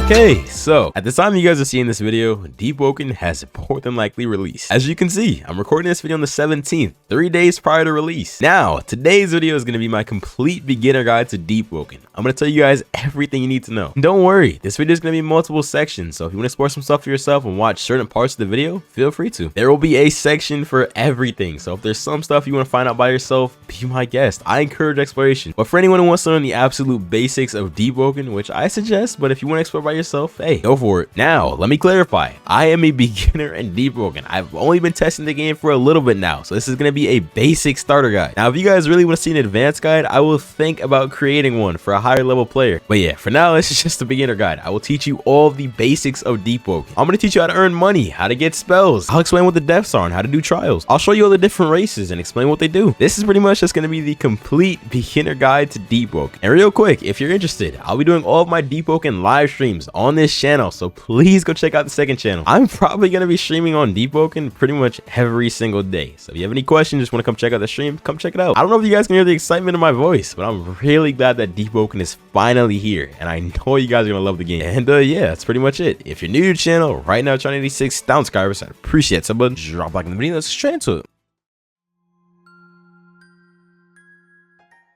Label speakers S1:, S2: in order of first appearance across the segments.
S1: Okay, so at the time you guys are seeing this video, Deepwoken has more than likely released. As you can see, I'm recording this video on the 17th, 3 days prior to release. Now, today's video is going to be my complete beginner guide to Deepwoken. I'm going to tell you guys everything you need to know. And don't worry, this video is going to be multiple sections, so if you want to explore some stuff for yourself and watch certain parts of the video, feel free to. There will be a section for everything, so if there's some stuff you want to find out by yourself, be my guest. I encourage exploration. But for anyone who wants to learn the absolute basics of Deepwoken, which I suggest, but if you want to explore by yourself, hey, go for it. Now, let me clarify. I am a beginner in Deepwoken. I've only been testing the game for a little bit now, so this is going to be a basic starter guide. Now, if you guys really want to see an advanced guide, I will think about creating one for a higher level player. But yeah, for now, this is just a beginner guide. I will teach you all the basics of Deepwoken. I'm going to teach you how to earn money, how to get spells. I'll explain what the deaths are and how to do trials. I'll show you all the different races and explain what they do. This is pretty much just going to be the complete beginner guide to Deepwoken. And real quick, if you're interested, I'll be doing all of my Deepwoken live streams on this channel, so please go check out the second channel. I'm probably going to be streaming on Deepwoken pretty much every single day, so if you have any questions, just want to come check out the stream, come check it out. I don't know if you guys can hear the excitement in my voice, but I'm really glad that Deepwoken is finally here, and I know you guys are going to love the game. And yeah, that's pretty much it. If you're new to the channel right now, trying 86,000 subscribers, I'd appreciate someone. Drop a like in the video. Let's straight into it.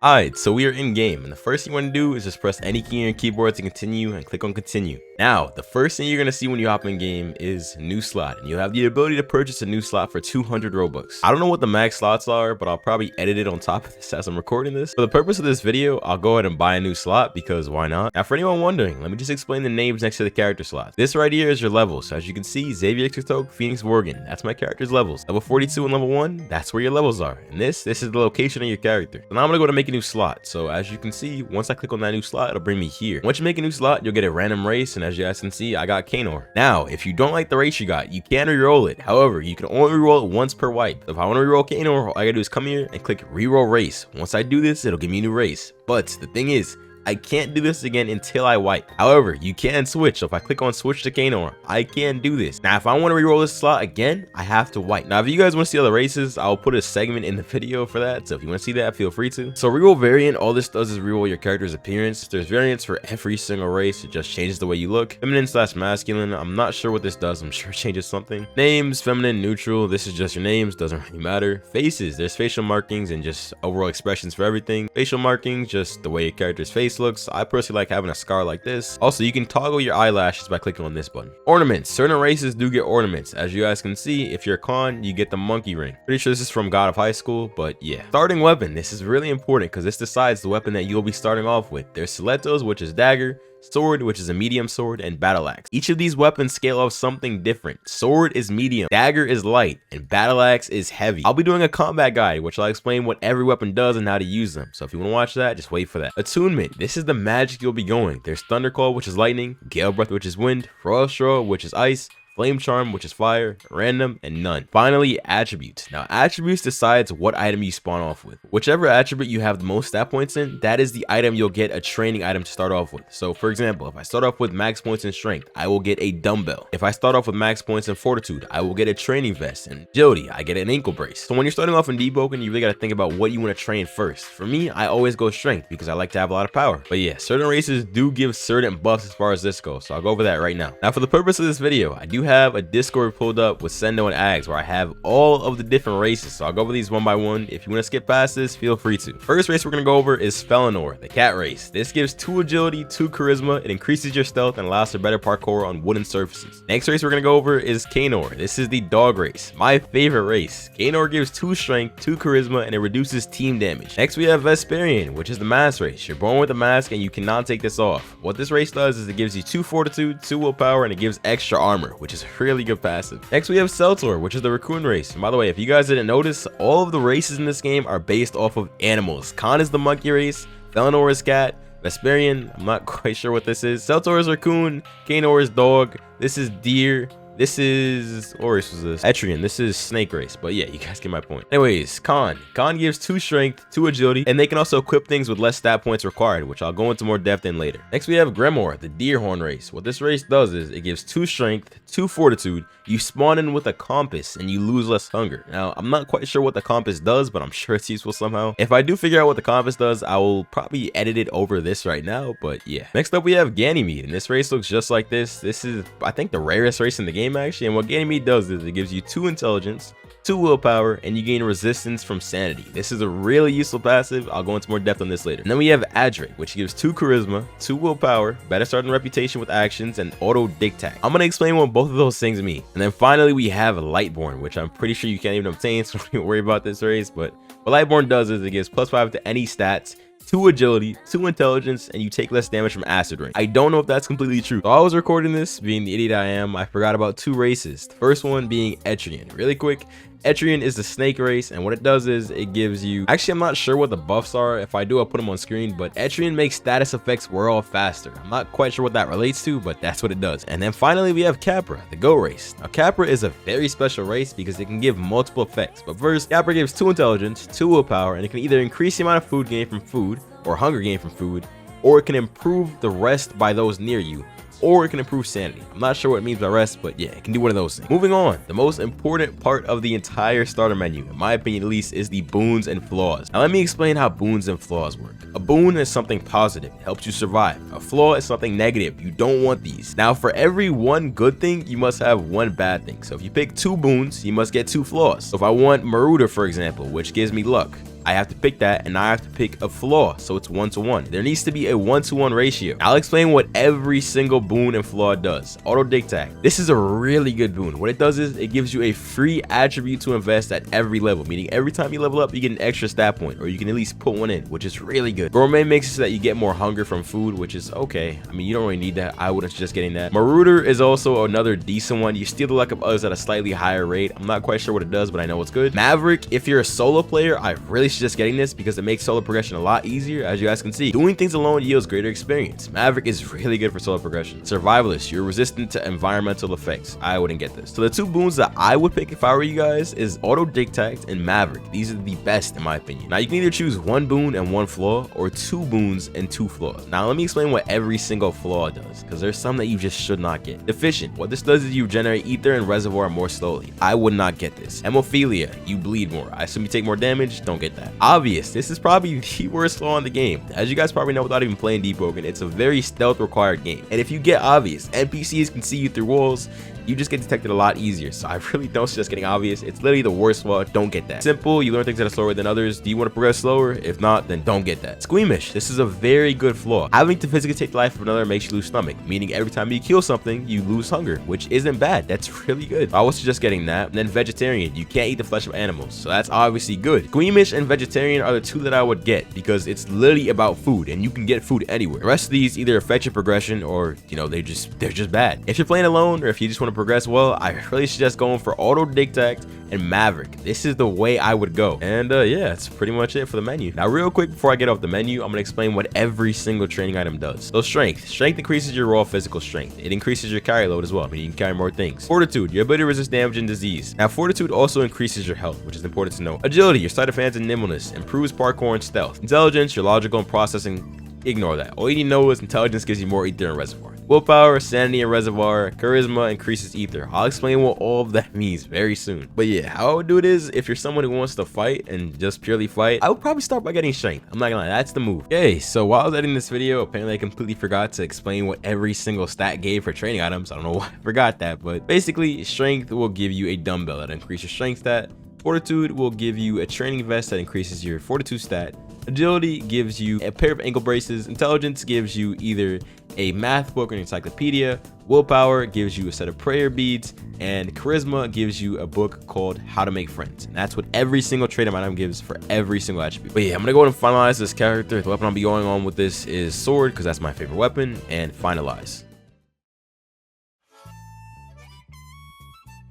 S1: Alright, so we are in game, and the first thing you want to do is just press any key on your keyboard to continue and click on continue. Now, the first thing you're going to see when you hop in game is new slot, and you have the ability to purchase a new slot for 200 Robux. I don't know what the max slots are, but I'll probably edit it on top of this as I'm recording this. For the purpose of this video, I'll go ahead and buy a new slot because why not? Now, for anyone wondering, let me just explain the names next to the character slots. This right here is your levels. So as you can see, Xavier Xertoke, Phoenix Worgen, that's my character's levels. Level 42 and level 1, that's where your levels are. And this is the location of your character. So now I'm going to go to make a new slot. So as you can see, once I click on that new slot, it'll bring me here. Once you make a new slot, you'll get a random race, and as you guys can see, I got Khantrast. Now, if you don't like the race you got, you can reroll it. However, you can only reroll it once per wipe. If I want to reroll Khantrast, all I gotta do is come here and click reroll race. Once I do this, it'll give me a new race. But the thing is, I can't do this again until I wipe. However, you can switch. So if I click on switch to Khantrast, I can do this. Now, if I want to reroll this slot again, I have to wipe. Now, if you guys want to see other races, I'll put a segment in the video for that. So if you want to see that, feel free to. So reroll variant, all this does is reroll your character's appearance. There's variants for every single race. It just changes the way you look. Feminine / masculine. I'm not sure what this does. I'm sure it changes something. Names, feminine, neutral. This is just your names. Doesn't really matter. Faces. There's facial markings and just overall expressions for everything. Facial markings, just the way your character's face looks. I personally like having a scar like this. Also, you can toggle your eyelashes by clicking on this button. Ornaments. Certain races do get ornaments. As you guys can see, if you're Khan, you get the monkey ring. Pretty sure this is from God of High School, but yeah. Starting weapon. This is really important because this decides the weapon that you'll be starting off with. There's stilettos, which is dagger, sword, which is a medium sword, and battle axe. Each of these weapons scale off something different. Sword is medium, dagger is light, and battle axe is heavy. I'll be doing a combat guide, which I'll explain what every weapon does and how to use them. So if you want to watch that, just wait for that. Attunement. This is the magic you'll be going. There's Thundercall, which is lightning, Gale Breath, which is wind, Frost Straw, which is ice, Flame Charm, which is fire, random, and none. Finally, attributes. Now, attributes decides what item you spawn off with. Whichever attribute you have the most stat points in, that is the item you'll get a training item to start off with. So, for example, if I start off with max points in strength, I will get a dumbbell. If I start off with max points in fortitude, I will get a training vest. And agility, I get an ankle brace. So when you're starting off in Deepwoken, you really got to think about what you want to train first. For me, I always go strength because I like to have a lot of power. But yeah, certain races do give certain buffs as far as this goes. So I'll go over that right now. Now, for the purpose of this video, I do have a Discord pulled up with Sendo and Ags where I have all of the different races, so I'll go over these one by one. If you want to skip past this, feel free to. First race we're going to go over is Felinor, the cat race. This gives 2 agility, 2 charisma, it increases your stealth and allows for better parkour on wooden surfaces. Next race we're going to go over is Khantrast. This is the dog race, my favorite race. Khantrast gives 2 strength, 2 charisma, and it reduces team damage. Next we have Vesperian, which is the mask race. You're born with a mask and you cannot take this off. What this race does is it gives you 2 fortitude, 2 willpower, and it gives extra armor, which is really good passive. Next we have Seltor, which is the raccoon race. And by the way, if you guys didn't notice, all of the races in this game are based off of animals. Khan is the monkey race, Felinor is cat, Vesperian, I'm not quite sure what this is. Seltor is raccoon, Khantrast is dog, this is deer, This is, or this was this Etrian. This is snake race, but yeah, you guys get my point. Anyways, Khan gives 2 strength, 2 agility, and they can also equip things with less stat points required, which I'll go into more depth in later. Next we have Grimoire, the deer horn race. What this race does is it gives 2 strength, 2 fortitude. You spawn in with a compass and you lose less hunger. Now I'm not quite sure what the compass does, but I'm sure it's useful somehow. If I do figure out what the compass does, I will probably edit it over this right now, but yeah. Next up we have Ganymede, and this race looks just like this. This is, I think, the rarest race in the game actually, and what Ganymede does is it gives you 2 intelligence, 2 willpower, and you gain resistance from sanity. This is a really useful passive. I'll go into more depth on this later. And then we have Adric, which gives 2 charisma, 2 willpower, better start and reputation with actions, and auto dictate. I'm gonna explain what both of those things mean. And then finally we have Lightborn, which I'm pretty sure you can't even obtain, so don't even worry about this race. But what Lightborn does is it gives +5 to any stats, 2 agility, 2 intelligence, and you take less damage from acid rain. I don't know if that's completely true. So I was recording this, being the idiot I am, I forgot about 2 races. The first one being Etrian. Really quick, Etrian is the snake race, and what it does is it gives you, actually I'm not sure what the buffs are. If I do, I'll put them on screen, but Etrian makes status effects wear off faster. I'm not quite sure what that relates to, but that's what it does. And then finally we have Capra, the goat race. Now Capra is a very special race because it can give multiple effects, but first Capra gives 2 intelligence, 2 willpower, and it can either increase the amount of food gained from food or hunger gained from food, or it can improve the rest by those near you, or it can improve sanity. I'm not sure what it means by rest, but yeah, it can do one of those things. Moving on, the most important part of the entire starter menu, in my opinion at least, is the boons and flaws. Now let me explain how boons and flaws work. A boon is something positive, it helps you survive. A flaw is something negative, you don't want these. Now for every 1 good thing, you must have 1 bad thing. So if you pick 2 boons, you must get 2 flaws. So if I want Marauder, for example, which gives me luck, I have to pick that, and I have to pick a flaw, so it's 1-to-1. There needs to be a 1-to-1 ratio. I'll explain what every single boon and flaw does. Auto dictate. This is a really good boon. What it does is it gives you a free attribute to invest at every level, meaning every time you level up, you get an extra stat point, or you can at least put 1 in, which is really good. Gourmet makes it so that you get more hunger from food, which is okay. I mean, you don't really need that. I wouldn't suggest getting that. Marauder is also another decent one. You steal the luck of others at a slightly higher rate. I'm not quite sure what it does, but I know it's good. Maverick, if you're a solo player, I really suggest getting this because it makes solo progression a lot easier. As you guys can see, doing things alone yields greater experience. Maverick is really good for solo progression. Survivalist, you're resistant to environmental effects. I wouldn't get this. So the 2 boons that I would pick if I were you guys is auto dictate and Maverick. These are the best in my opinion. Now you can either choose 1 boon and 1 flaw, or 2 boons and 2 flaws. Now let me explain what every single flaw does, because there's some that you just should not get. Deficient, what this does is you generate ether and reservoir more slowly. I would not get this. Hemophilia, you bleed more. I assume you take more damage. Don't get that. Obvious, this is probably the worst flaw in the game. As you guys probably know without even playing Deepwoken, it's a very stealth required game, and if you get obvious, NPCs can see you through walls, you just get detected a lot easier. So I really don't suggest getting obvious. It's literally the worst flaw. Don't get that. Simple, you learn things that are slower than others. Do you want to progress slower? If not, then don't get that. Squeamish, this is a very good flaw. Having to physically take the life of another makes you lose stomach, meaning every time you kill something, you lose hunger, which isn't bad. That's really good. I would suggest getting that. And then vegetarian, you can't eat the flesh of animals, so that's obviously good. Squeamish and vegetarian are the 2 that I would get because it's literally about food, and you can get food anywhere. The rest of these either affect your progression, or you know, they're just bad. If you're playing alone, or if you just want to progress well, I really suggest going for auto dictate and Maverick. This is the way I would go. And yeah, that's pretty much it for the menu. Now real quick before I get off the menu, I'm gonna explain what every single training item does. So strength increases your raw physical strength. It increases your carry load as well, meaning you can carry more things. Fortitude, your ability to resist damage and disease. Now fortitude also increases your health, which is important to know. Agility, your sleight of hand and nimbleness, improves parkour and stealth. Intelligence, your logical and processing. Ignore that. All you need to know is intelligence gives you more ether and reservoir. Willpower, sanity and reservoir. Charisma increases ether. I'll explain what all of that means very soon. But yeah, how I would do it is, if you're someone who wants to fight and just purely fight, I would probably start by getting strength. I'm not gonna lie, that's the move. Okay, so while I was editing this video, apparently I completely forgot to explain what every single stat gave for training items. I don't know why I forgot that, but basically strength will give you a dumbbell that increases your strength stat. Fortitude will give you a training vest that increases your fortitude stat. Agility gives you a pair of ankle braces. Intelligence gives you either a math book or an encyclopedia. Willpower gives you a set of prayer beads, and charisma gives you a book called How to Make Friends. And that's what every single trade item gives for every single attribute. But yeah, I'm gonna go ahead and finalize this character. The weapon I'll be going on with this is sword, because that's my favorite weapon, and finalize.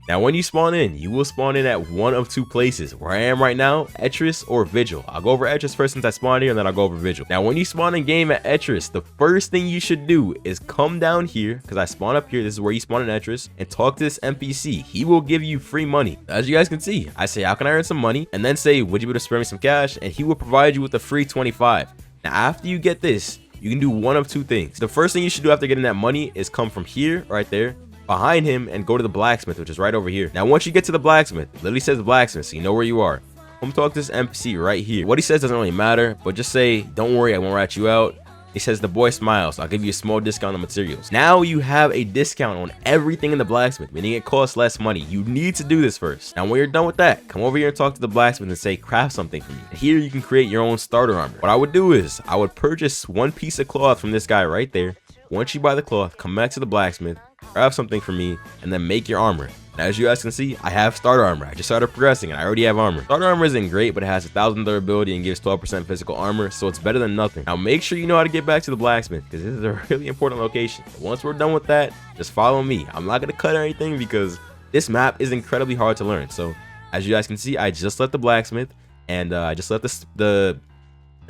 S1: Now, when you spawn in, you will spawn in at one of two places. Where I am right now, Etris or Vigil. I'll go over Etris first since I spawned here, and then I'll go over Vigil. Now, when you spawn in game at Etris, the first thing you should do is come down here, because I spawn up here. This is where you spawn in Etris, and talk to this NPC. He will give you free money. As you guys can see, I say, how can I earn some money? And then say, would you be able to spare me some cash? And he will provide you with a free 25. Now, after you get this, you can do one of two things. The first thing you should do after getting that money is come from here, right there, behind him, and go to the blacksmith, which is right over here. Now, once you get to the blacksmith, literally says blacksmith, so you know where you are. Come talk to this NPC right here. What he says doesn't really matter, but just say, don't worry, I won't rat you out. He says, the boy smiles, I'll give you a small discount on materials. Now you have a discount on everything in the blacksmith, meaning it costs less money. You need to do this first. Now, when you're done with that, come over here and talk to the blacksmith and say, craft something for me. Here you can create your own starter armor. What I would do is, I would purchase one piece of cloth from this guy right there. Once you buy the cloth, come back to the blacksmith, craft something for me, and then make your armor. Now, as you guys can see, I have starter armor. I just started progressing and I already have armor. Starter armor isn't great, but it has 1,000 durability and gives 12% physical armor, so it's better than nothing. Now, make sure you know how to get back to the blacksmith, because this is a really important location. But once we're done with that, just follow me. I'm not going to cut anything because this map is incredibly hard to learn. So, as you guys can see, I just left the blacksmith, and I just left the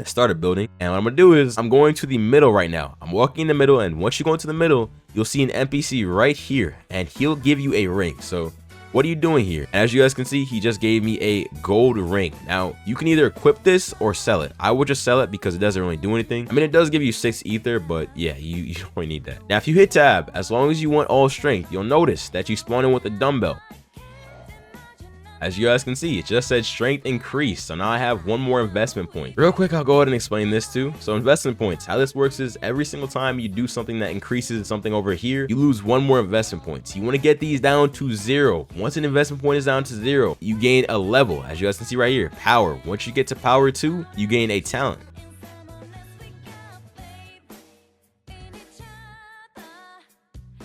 S1: starter building, and what I'm gonna do is I'm going to the middle right now. I'm walking in the middle, and once you go into the middle, you'll see an NPC right here, and he'll give you a ring. So what are you doing here? And as you guys can see, he just gave me a gold ring. Now, you can either equip this or sell it. I would just sell it because it doesn't really do anything. I mean, it does give you 6 ether, but yeah, you don't really need that. Now, if you hit tab, as long as you want all strength, you'll notice that you spawn in with a dumbbell. As you guys can see, it just said strength increased, so now I have one more investment point. Real quick, I'll go ahead and explain this too. So investment points, how this works is every single time you do something that increases something over here, you lose one more investment points. You want to get these down to 0. Once an investment point is down to 0, you gain a level. As you guys can see right here, power. Once you get to power 2, you gain a talent.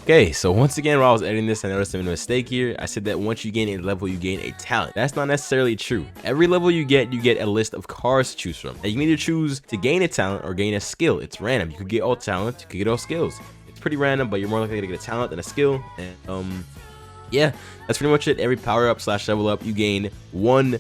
S1: Okay, so once again, while I was editing this, I noticed I made a mistake here. I said that once you gain a level, you gain a talent. That's not necessarily true. Every level you get a list of cars to choose from. Now, you can either choose to gain a talent or gain a skill. It's random. You could get all talent, you could get all skills. It's pretty random, but you're more likely to get a talent than a skill. And yeah, that's pretty much it. Every power up / level up, you gain one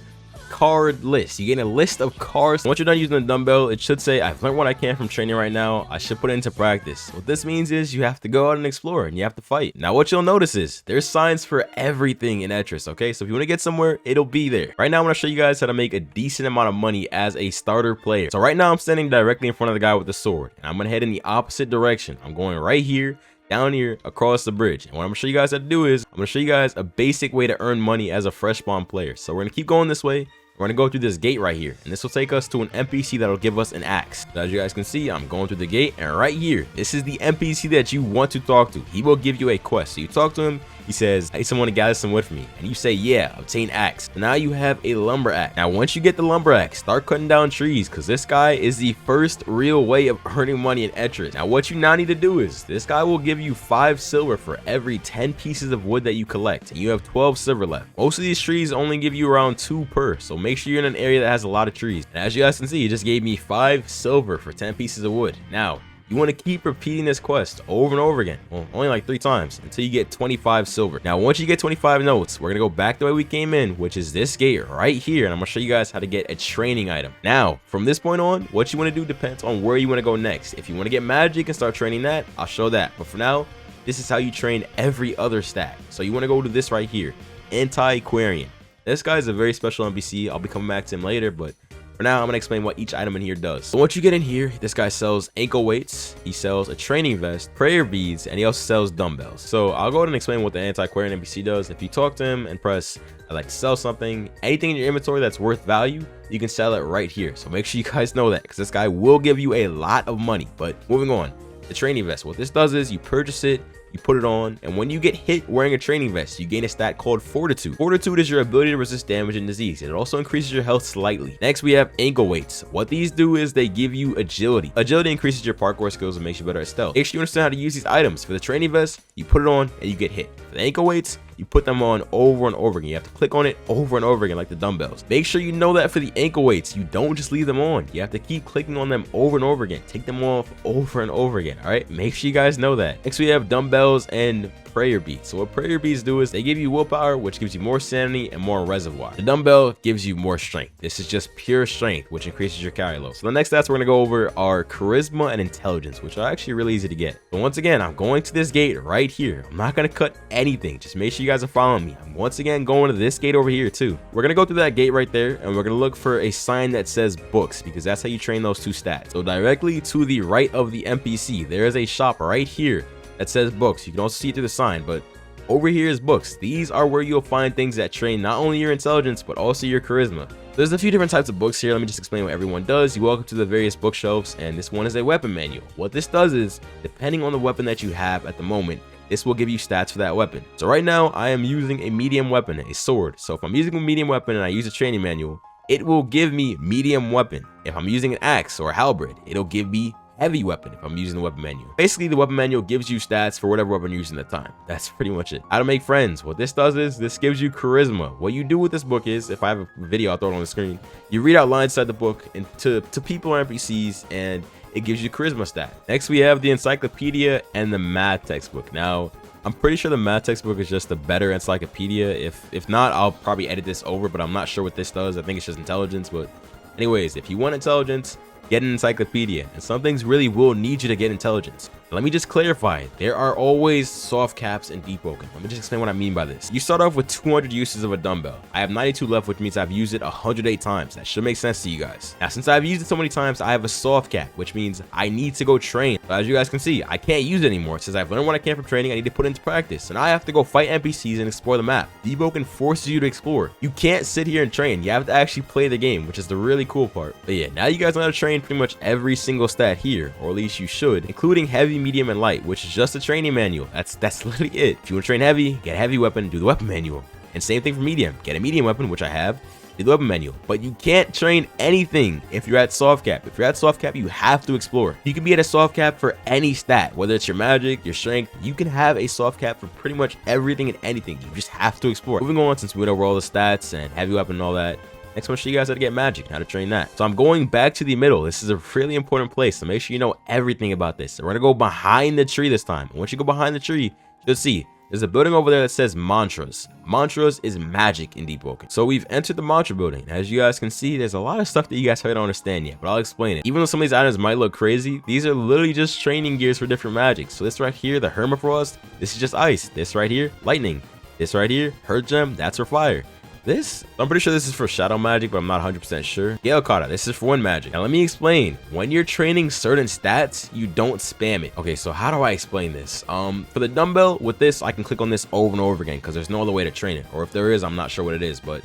S1: card list. You gain a list of cars. Once you're done using the dumbbell, it should say, I've learned what I can from training right now. I should put it into practice. What this means is you have to go out and explore and you have to fight. Now, what you'll notice is there's signs for everything in Etris, okay? So if you want to get somewhere, it'll be there. Right now, I'm going to show you guys how to make a decent amount of money as a starter player. So right now, I'm standing directly in front of the guy with the sword, and I'm going to head in the opposite direction. I'm going right here, down here, across the bridge. And what I'm gonna show you guys how to do is I'm gonna show you guys a basic way to earn money as a fresh spawn player. So we're gonna keep going this way. We're gonna go through this gate right here, and this will take us to an NPC that'll give us an axe. So as you guys can see, I'm going through the gate, and right here, this is the NPC that you want to talk to. He will give you a quest. So you talk to him, he says, hey, someone to gather some wood for me. And you say, yeah, obtain axe. And now you have a lumber axe. Now, once you get the lumber axe, start cutting down trees, because this guy is the first real way of earning money in Etris. Now, what you now need to do is, this guy will give you 5 silver for every 10 pieces of wood that you collect, and you have 12 silver left. Most of these trees only give you around 2 per, so make sure you're in an area that has a lot of trees. And as you guys can see, he just gave me 5 silver for 10 pieces of wood. Now, you want to keep repeating this quest over and over again. Well, only like 3 times until you get 25 silver. Now, once you get 25 notes, we're going to go back the way we came in, which is this gate right here. And I'm going to show you guys how to get a training item. Now, from this point on, what you want to do depends on where you want to go next. If you want to get magic and start training that, I'll show that. But for now, this is how you train every other stack. So you want to go to this right here, Anti-Aquarian. This guy is a very special NPC. I'll be coming back to him later, but for now, I'm going to explain what each item in here does. So once you get in here, this guy sells ankle weights, he sells a training vest, prayer beads, and he also sells dumbbells. So I'll go ahead and explain what the Anti-Aquarian NPC does. If you talk to him and press, I'd like to sell something, anything in your inventory that's worth value, you can sell it right here. So make sure you guys know that, because this guy will give you a lot of money. But moving on, the training vest, what this does is you purchase it, you put it on, and when you get hit wearing a training vest, you gain a stat called Fortitude. Fortitude is your ability to resist damage and disease. It also increases your health slightly. Next, we have ankle weights. What these do is they give you agility. Agility increases your parkour skills and makes you better at stealth. Make sure you understand how to use these items. For the training vest, you put it on and you get hit. For the ankle weights, you put them on over and over again. You have to click on it over and over again like the dumbbells. Make sure you know that for the ankle weights, you don't just leave them on. You have to keep clicking on them over and over again. Take them off over and over again, all right? Make sure you guys know that. Next, we have dumbbells and prayer beads. So what prayer beads do is they give you willpower, which gives you more sanity and more reservoir. The dumbbell gives you more strength. This is just pure strength, which increases your carry load. So the next stats we're gonna go over are charisma and intelligence, which are actually really easy to get. But once again, I'm going to this gate right here. I'm not gonna cut anything. Just make sure you guys are following me. I'm once again going to this gate over here too. We're gonna go through that gate right there, and we're gonna look for a sign that says books, because that's how you train those 2 stats. So directly to the right of the NPC, there is a shop right here that says books. You can also see it through the sign, but over here is books. These are where you'll find things that train not only your intelligence, but also your charisma. There's a few different types of books here. Let me just explain what everyone does. You walk up to the various bookshelves, and this one is a weapon manual. What this does is, depending on the weapon that you have at the moment, this will give you stats for that weapon. So right now, I am using a medium weapon, a sword. So if I'm using a medium weapon and I use a training manual, it will give me medium weapon. If I'm using an axe or a halberd, it'll give me heavy weapon if I'm using the weapon manual. Basically, the weapon manual gives you stats for whatever weapon you're using at the time. That's pretty much it. How to make friends. What this does is this gives you charisma. What you do with this book is, if I have a video, I'll throw it on the screen. You read out lines inside the book and to people or NPCs, and it gives you charisma stat. Next, we have the encyclopedia and the math textbook. Now, I'm pretty sure the math textbook is just a better encyclopedia. If not, I'll probably edit this over, but I'm not sure what this does. I think it's just intelligence. But anyways, if you want intelligence, get an encyclopedia, and some things really will need you to get intelligence. Let me just clarify, there are always soft caps in Deepwoken. Let me just explain what I mean by this. You start off with 200 uses of a dumbbell. I have 92 left, which means I've used it 108 times. That should make sense to you guys. Now, since I've used it so many times, I have a soft cap, which means I need to go train. So as you guys can see, I can't use it anymore. Since I've learned what I can from training, I need to put it into practice, and I have to go fight NPCs and explore the map. Deepwoken forces you to explore. You can't sit here and train. You have to actually play the game, which is the really cool part. But yeah, now you guys know how to train pretty much every single stat here, or at least you should, including heavy, medium, and light, which is just a training manual. That's literally it. If you want to train heavy, get a heavy weapon, do the weapon manual. And same thing for medium. Get a medium weapon, which I have, do the weapon manual. But you can't train anything if you're at soft cap. If you're at soft cap, you have to explore. You can be at a soft cap for any stat, whether it's your magic, your strength. You can have a soft cap for pretty much everything and anything. You just have to explore. Moving on, since we went over all the stats and heavy weapon and all that, next, I want to show you guys how to get magic, how to train that. So I'm going back to the middle. This is a really important place, so make sure you know everything about this. So we're gonna go behind the tree this time. And once you go behind the tree, you'll see there's a building over there that says mantras. Mantras is magic in Deepwoken. So we've entered the mantra building. As you guys can see, there's a lot of stuff that you guys probably don't understand yet, but I'll explain it. Even though some of these items might look crazy, these are literally just training gears for different magics. So this right here, the Hermafrost, this is just ice. This right here, lightning. This right here, Hurt Gem, that's for fire. This, I'm pretty sure this is for shadow magic, but I'm not 100% sure. Gale Kata, this is for wind magic. Now let me explain. When you're training certain stats, you don't spam it. Okay, so how do I explain this? For the dumbbell, with this, I can click on this over and over again because there's no other way to train it. Or if there is, I'm not sure what it is. But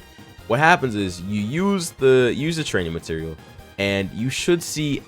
S1: what happens is you use the training material, and you should see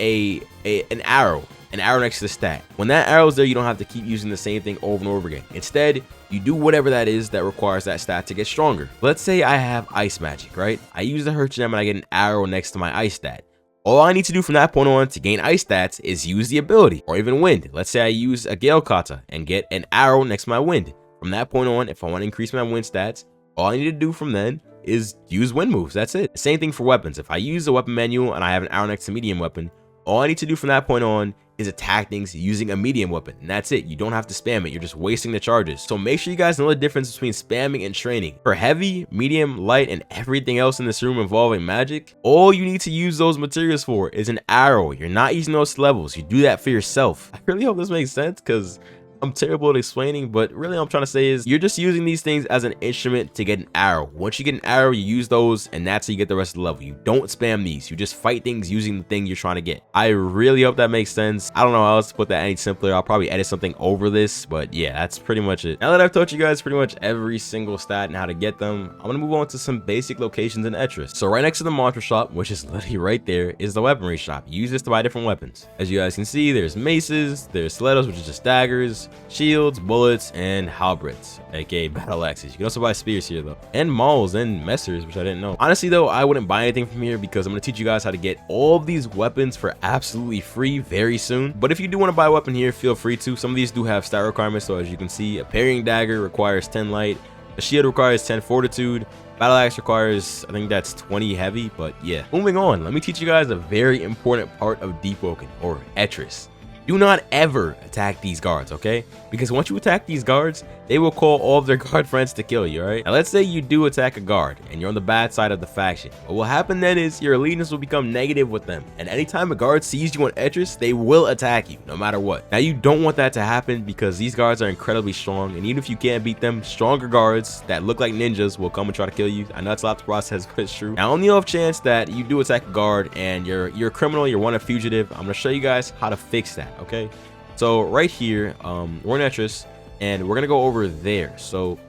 S1: an arrow next to the stat. When that arrow is there, you don't have to keep using the same thing over and over again. Instead, you do whatever that is that requires that stat to get stronger. Let's say I have ice magic, right? I use the Hurt Gem and I get an arrow next to my ice stat. All I need to do from that point on to gain ice stats is use the ability, or even wind. Let's say I use a Gale Kata and get an arrow next to my wind. From that point on, if I want to increase my wind stats, all I need to do from then is use wind moves. That's it. Same thing for weapons. If I use a weapon manual and I have an arrow next to medium weapon, all I need to do from that point on is attack things using a medium weapon, and that's it. You don't have to spam it. You're just wasting the charges. So make sure you guys know the difference between spamming and training. For heavy, medium, light, and everything else in this room involving magic, all you need to use those materials for is an arrow. You're not using those levels. You do that for yourself. I really hope this makes sense, because I'm terrible at explaining, but really what I'm trying to say is you're just using these things as an instrument to get an arrow. Once you get an arrow, you use those, and that's how you get the rest of the level. You don't spam these. You just fight things using the thing you're trying to get. I really hope that makes sense. I don't know how else to put that any simpler. I'll probably edit something over this, but yeah, that's pretty much it. Now that I've taught you guys pretty much every single stat and how to get them, I'm gonna move on to some basic locations in Etris. So right next to the mantra shop, which is literally right there, is the weaponry shop. You use this to buy different weapons. As you guys can see, there's maces, there's stilettos, which is just daggers, shields, bullets, and halberds, aka battle axes. You can also buy spears here though, and mauls and messers, which I didn't know. Honestly though, I wouldn't buy anything from here because I'm going to teach you guys how to get all of these weapons for absolutely free very soon. But if you do want to buy a weapon here, feel free to. Some of these do have stat requirements, so as you can see, a parrying dagger requires 10 light, a shield requires 10 fortitude, battle axe requires, I think that's 20 heavy. But yeah, moving on, let me teach you guys a very important part of Deepwoken, or Etris. Do not ever attack these guards, okay? Because once you attack these guards, they will call all of their guard friends to kill you, alright? Now let's say you do attack a guard and you're on the bad side of the faction. What will happen then is your allegiance will become negative with them. And anytime a guard sees you on Etris, they will attack you no matter what. Now you don't want that to happen because these guards are incredibly strong. And even if you can't beat them, stronger guards that look like ninjas will come and try to kill you. I know it's a lot to process, but it's true. Now on the off chance that you do attack a guard and you're a criminal, you're a fugitive, I'm going to show you guys how to fix that. Okay, so right here, we're in Etris, and we're gonna go over there. So what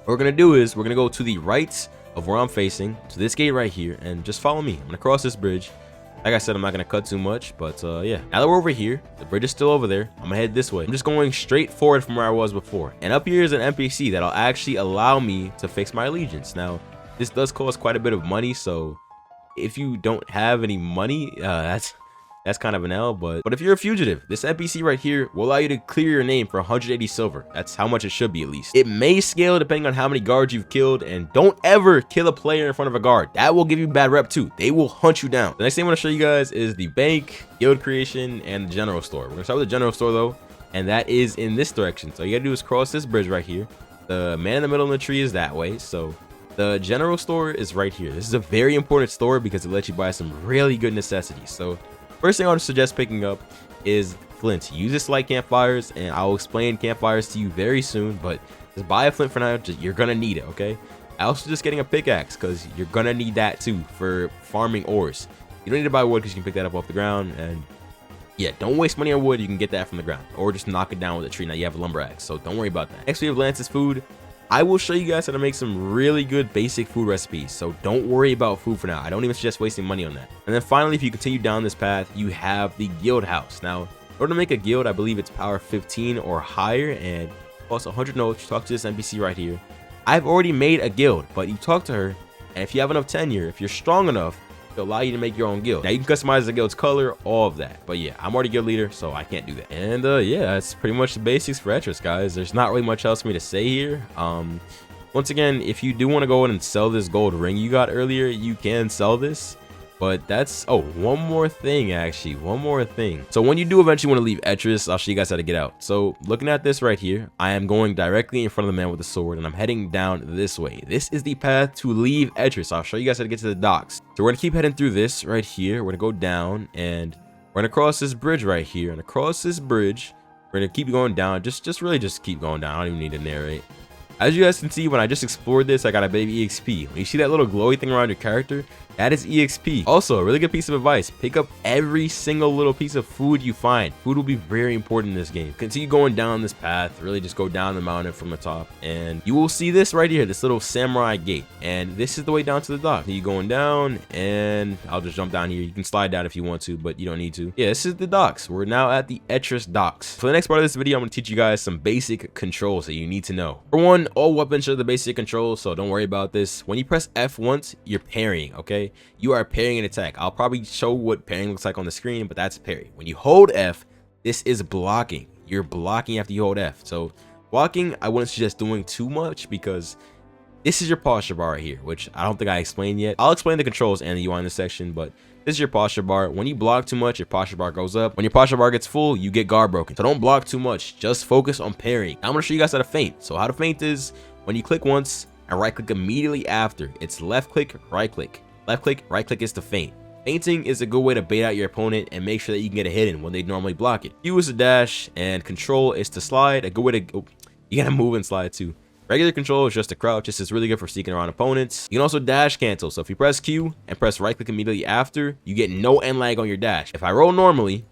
S1: we're gonna do is we're gonna go to the right of where I'm facing, to this gate right here, and just follow me. I'm gonna cross this bridge. Like I said, I'm not gonna cut too much, but yeah. Now that we're over here, the bridge is still over there. I'm gonna head this way. I'm just going straight forward from where I was before. And up here is an NPC that'll actually allow me to fix my allegiance. Now, this does cost quite a bit of money, so if you don't have any money, that's kind of an L, but if you're a fugitive, this NPC right here will allow you to clear your name for 180 silver. That's how much it should be, at least. It may scale depending on how many guards you've killed, and don't ever kill a player in front of a guard. That will give you bad rep too. They will hunt you down. The next thing I want to show you guys is the bank, guild creation, and the general store. We're gonna start with the general store though, and that is in this direction. So you gotta do is cross this bridge right here. The man in the middle of the tree is that way, so the general store is right here. This is a very important store because it lets you buy some really good necessities. So first thing I would suggest picking up is flint. Use this light campfires, and I'll explain campfires to you very soon, but just buy a flint for now. You're gonna need it, okay? I also just getting a pickaxe because you're gonna need that too for farming ores. You don't need to buy wood because you can pick that up off the ground, and yeah, don't waste money on wood. You can get that from the ground or just knock it down with a tree. Now you have a lumber axe, so don't worry about that. Next we have Lance's food. I will show you guys how to make some really good basic food recipes, so don't worry about food for now. I don't even suggest wasting money on that. And then finally, if you continue down this path, you have the guild house. Now, in order to make a guild, I believe it's power 15 or higher, and also 100 notes. Talk to this NPC right here. I've already made a guild, but you talk to her, and if you have enough tenure, if you're strong enough, it'll allow you to make your own guild. Now you can customize the guild's color, all of that, but yeah, I'm already guild leader, so I can't do that. And yeah, that's pretty much the basics for Etris, guys. There's not really much else for me to say here. Once again, if you do want to go in and sell this gold ring you got earlier, you can sell this. But that's, oh, one more thing, actually, one more thing. So when you do eventually want to leave Etris, I'll show you guys how to get out. So looking at this right here, I am going directly in front of the man with the sword, and I'm heading down this way. This is the path to leave Etris. I'll show you guys how to get to the docks. So we're gonna keep heading through this right here. We're gonna go down, and we're gonna cross this bridge right here. And across this bridge, we're gonna keep going down. Really just keep going down. I don't even need to narrate. As you guys can see, when I just explored this, I got a baby EXP. When you see that little glowy thing around your character, that is EXP. Also, a really good piece of advice: pick up every single little piece of food you find. Food will be very important in this game. Continue going down this path, really just go down the mountain from the top, and you will see this right here, this little samurai gate. And this is the way down to the dock. You going down, and I'll just jump down here. You can slide down if you want to, but you don't need to. Yeah, this is the docks. We're now at the Etris docks. For the next part of this video, I'm going to teach you guys some basic controls that you need to know. For one, all weapons share the basic controls, so don't worry about this. When you press F once, you're parrying, okay? You are parrying an attack. I'll probably show what parrying looks like on the screen, but that's parry. When you hold F, this is blocking. You're blocking after you hold F. So blocking, I wouldn't suggest doing too much because this is your posture bar right here, which I don't think I explained yet. I'll explain the controls and the UI in this section, but this is your posture bar. When you block too much, your posture bar goes up. When your posture bar gets full, you get guard broken. So don't block too much. Just focus on parrying. Now I'm going to show you guys how to feint. So how to feint is when you click once and right click immediately after. It's left click, right click. Left click, right click is to feint. Feinting is a good way to bait out your opponent and make sure that you can get a hit in when they normally block it. Q is to dash, and control is to slide. A good way to, you gotta move and slide too. Regular control is just to crouch. This is really good for sneaking around opponents. You can also dash cancel. So if you press Q and press right click immediately after, you get no end lag on your dash. If I roll normally,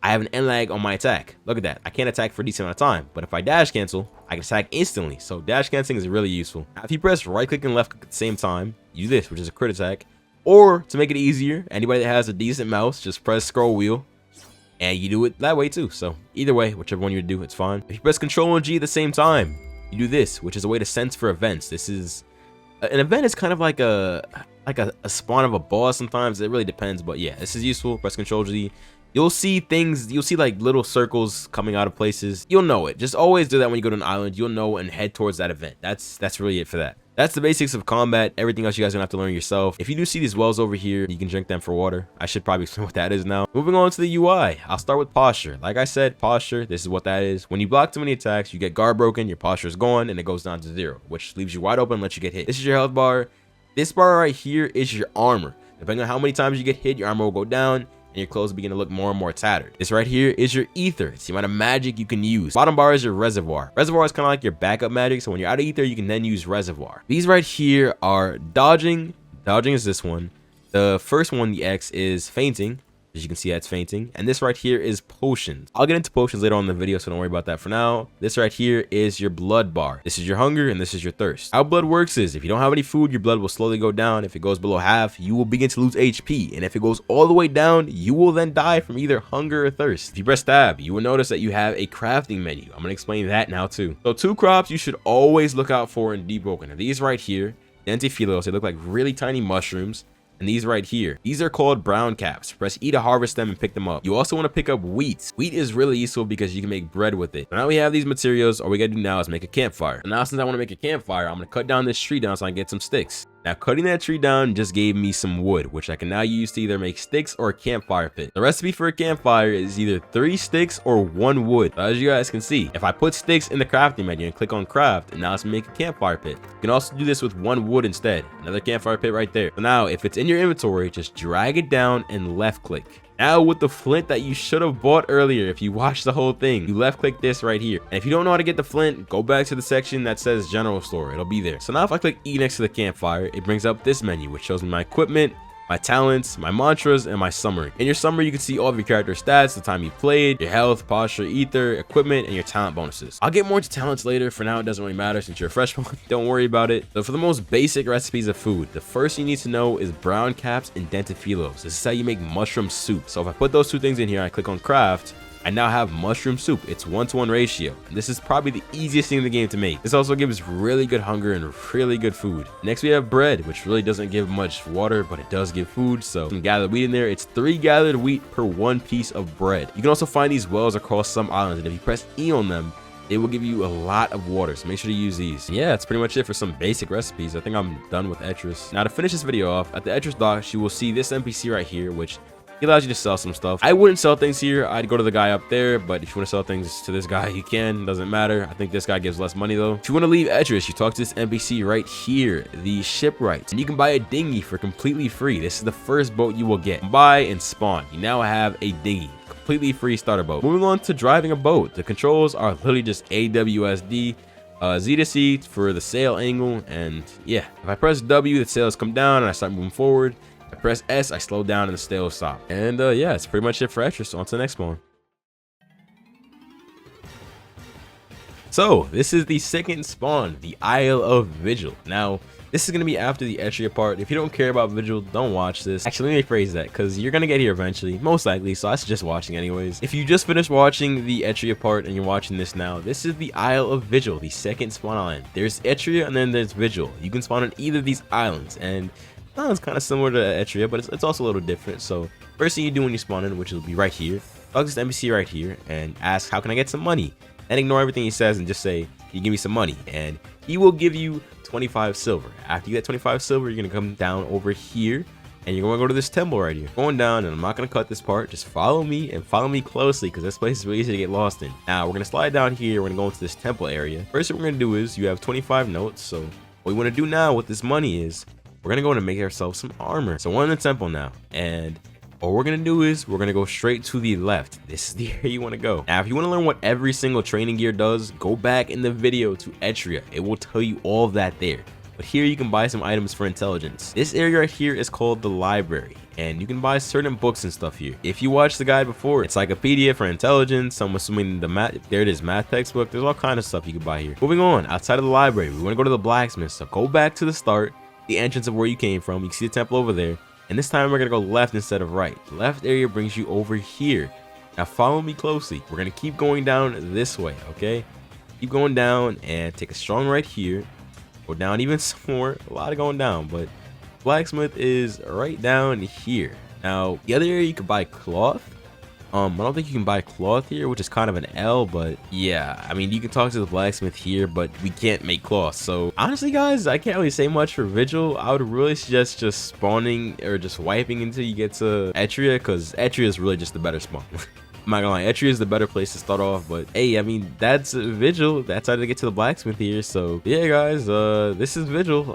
S1: I have an end lag on my attack. Look at that. I can't attack for a decent amount of time, but if I dash cancel, I can attack instantly. So dash canceling is really useful. Now, if you press right click and left click at the same time, you do this, which is a crit attack. Or to make it easier, anybody that has a decent mouse, just press scroll wheel and you do it that way too. So either way, whichever one you do, it's fine. If you press Control and G at the same time, you do this, which is a way to sense for events. This is an event is kind of like a spawn of a boss sometimes. It really depends, but yeah, this is useful. Press Control G. You'll see things, you'll see like little circles coming out of places. You'll know it. Just always do that when you go to an island. You'll know and head towards that event. That's really it for that. That's the basics of combat. Everything else you guys are gonna have to learn yourself. If you do see these wells over here, you can drink them for water. I should probably explain what that is now. Moving on to the UI, I'll start with posture. Like I said, posture, this is what that is. When you block too many attacks, you get guard broken, your posture is gone, and it goes down to 0, which leaves you wide open and lets you get hit. This is your health bar. This bar right here is your armor. Depending on how many times you get hit, your armor will go down, and your clothes begin to look more and more tattered. This right here is your ether. It's the amount of magic you can use. Bottom bar is your reservoir. Reservoir is kind of like your backup magic, so when you're out of ether, you can then use reservoir. These right here are dodging. Dodging is this one. The first one, the X, is fainting. As you can see, that's fainting. And this right here is potions. I'll get into potions later on in the video, so don't worry about that for now. This right here is your blood bar. This is your hunger, and this is your thirst. How blood works is, if you don't have any food, your blood will slowly go down. If it goes below half, you will begin to lose HP. And if it goes all the way down, you will then die from either hunger or thirst. If you press tab, you will notice that you have a crafting menu. I'm going to explain that now too. So 2 crops you should always look out for in Deepwoken. These right here, Dentifilos, they look like really tiny mushrooms. And these right here, these are called brown caps. Press E to harvest them and pick them up. You also want to pick up wheat. Wheat is really useful because you can make bread with it. So now we have these materials. All we gotta do now is make a campfire. And now since I want to make a campfire, I'm gonna cut down this tree down so I can get some sticks. Now cutting that tree down just gave me some wood, which I can now use to either make sticks or a campfire pit. The recipe for a campfire is either 3 sticks or 1 wood. So as you guys can see, if I put sticks in the crafting menu and click on craft, and now let's make a campfire pit. You can also do this with 1 wood instead. Another campfire pit right there. So now if it's in your inventory, just drag it down and left click. Now with the flint that you should have bought earlier, if you watched the whole thing, you left click this right here. And if you don't know how to get the flint, go back to the section that says general store. It'll be there. So now if I click E next to the campfire, it brings up this menu, which shows me my equipment, my talents, my mantras, and my summary. In your summary, you can see all of your character stats, the time you played, your health, posture, ether, equipment, and your talent bonuses. I'll get more into talents later. For now, it doesn't really matter since you're a fresh one. Don't worry about it. So for the most basic recipes of food, the first you need to know is brown caps and dentifilos. This is how you make mushroom soup. So if I put those 2 things in here, I click on craft, I now have mushroom soup. It's 1-to-1 ratio. And this is probably the easiest thing in the game to make. This also gives really good hunger and really good food. Next we have bread, which really doesn't give much water, but it does give food. So some gathered wheat in there. It's 3 gathered wheat per 1 piece of bread. You can also find these wells across some islands, and if you press E on them, it will give you a lot of water, so make sure to use these. And yeah, that's pretty much it for some basic recipes. I think I'm done with Etris. Now to finish this video off, at the Etris dock, you will see this NPC right here, which he allows you to sell some stuff. I wouldn't sell things here. I'd go to the guy up there, but if you want to sell things to this guy, you can. Doesn't matter. I think this guy gives less money though. If you want to leave Etris, you talk to this NPC right here, the shipwrights, and you can buy a dinghy for completely free. This is the first boat you will get. Buy and spawn. You now have a dinghy. Completely free starter boat. Moving on to driving a boat. The controls are literally just AWSD. Z to C for the sail angle, and yeah, if I press W, the sails come down and I start moving forward. I press S, I slow down and the sails stop. And yeah, it's pretty much it for Etris. On to the next one. So this is the second spawn, the Isle of Vigil. Now this is going to be after the Etria part. If you don't care about Vigil, don't watch this. Actually, let me rephrase that, because you're going to get here eventually, most likely, so I suggest watching anyways. If you just finished watching the Etria part and you're watching this now, this is the Isle of Vigil, the second spawn island. There's Etria and then there's Vigil. You can spawn on either of these islands, and it's kind of similar to Etria, but it's also a little different. So first thing you do when you spawn in, which will be right here, talk to this NPC right here and ask, how can I get some money? And ignore everything he says and just say, can you give me some money? And he will give you 25 silver. After you get 25 silver, you're going to come down over here and you're going to go to this temple right here. Going down, and I'm not going to cut this part. Just follow me and follow me closely, because this place is really easy to get lost in. Now we're going to slide down here. We're going to go into this temple area. First thing we're going to do is, you have 25 notes. So what we want to do now with this money is, we're going to go and make ourselves some armor. So we're in the temple now, and all we're going to do is we're going to go straight to the left. This is the area you want to go. Now, if you want to learn what every single training gear does, go back in the video to Etria. It will tell you all of that there. But here you can buy some items for intelligence. This area right here is called the library, and you can buy certain books and stuff here. If you watched the guide before, encyclopedia for intelligence, I'm assuming the math, there it is, math textbook. There's all kind of stuff you can buy here. Moving on, outside of the library, we want to go to the blacksmith. So go back to the start, the entrance of where you came from. You can see the temple over there. And this time we're going to go left instead of right. The left area brings you over here. Now follow me closely. We're going to keep going down this way, okay? Keep going down and take a strong right here. Go down even some more. A lot of going down, but blacksmith is right down here. Now, the other area you can buy cloth. I don't think you can buy cloth here, which is kind of an L, but yeah, I mean, you can talk to the blacksmith here, but we can't make cloth. So honestly, guys, I can't really say much for Vigil. I would really suggest just spawning or just wiping until you get to Etria, because Etria is really just the better spawn. I'm not gonna lie, Etria is the better place to start off, but hey, I mean, that's Vigil. That's how to get to the blacksmith here. So yeah, guys, this is Vigil.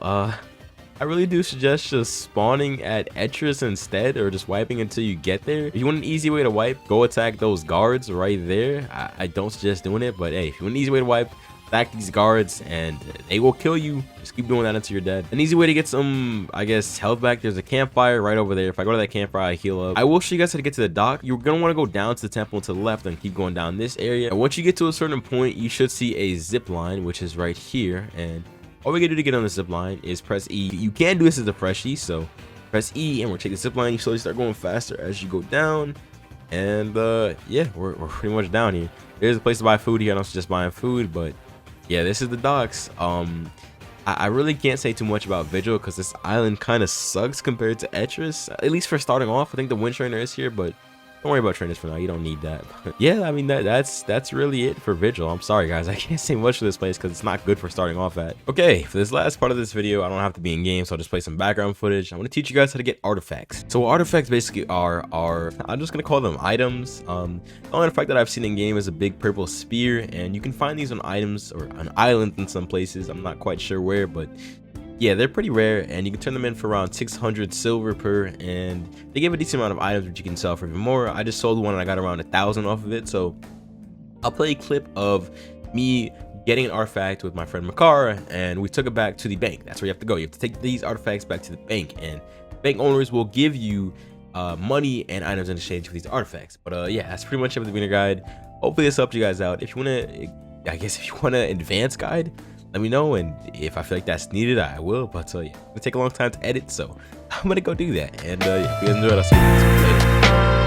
S1: I really do suggest just spawning at Etris instead, or just wiping until you get there. If you want an easy way to wipe, go attack those guards right there. I don't suggest doing it, but hey, if you want an easy way to wipe, attack these guards and they will kill you. Just keep doing that until you're dead. An easy way to get some, I guess, health back, there's a campfire right over there. If I go to that campfire, I heal up. I will show you guys how to get to the dock. You're gonna want to go down to the temple and to the left and keep going down this area. And once you get to a certain point, you should see a zip line, which is right here. And all we gotta do to get on the zip line is press E. You can do this as a freshie, so press E and we'll take the zip line. You slowly start going faster as you go down. And yeah, we're pretty much down here. There's a place to buy food here. I'm not just buying food, but yeah, this is the docks. I really can't say too much about Vigil because this island kind of sucks compared to Etris, at least for starting off. I think the wind trainer is here, but don't worry about trainers for now. You don't need that. But yeah, I mean, that's really it for Vigil. I'm sorry, guys. I can't say much for this place because it's not good for starting off at. Okay, for this last part of this video, I don't have to be in game, so I'll just play some background footage. I'm going to teach you guys how to get artifacts. So artifacts basically are I'm just going to call them items. The only artifact that I've seen in game is a big purple spear, and you can find these on items or on islands in some places. I'm not quite sure where, but yeah, they're pretty rare, and you can turn them in for around 600 silver per, and they give a decent amount of items which you can sell for even more. I just sold one and I got around 1,000 off of it, so I'll play a clip of me getting an artifact with my friend Makar, and we took it back to the bank. That's where you have to go. You have to take these artifacts back to the bank, and bank owners will give you money and items in exchange for these artifacts. But yeah, that's pretty much it for the beginner guide. Hopefully this helped you guys out. If you want to, I guess if you want an advanced guide, let me know, and if I feel like that's needed, I will. But yeah, it's gonna take a long time to edit, so I'm gonna go do that. And yeah, if you guys enjoyed, I'll see you guys later.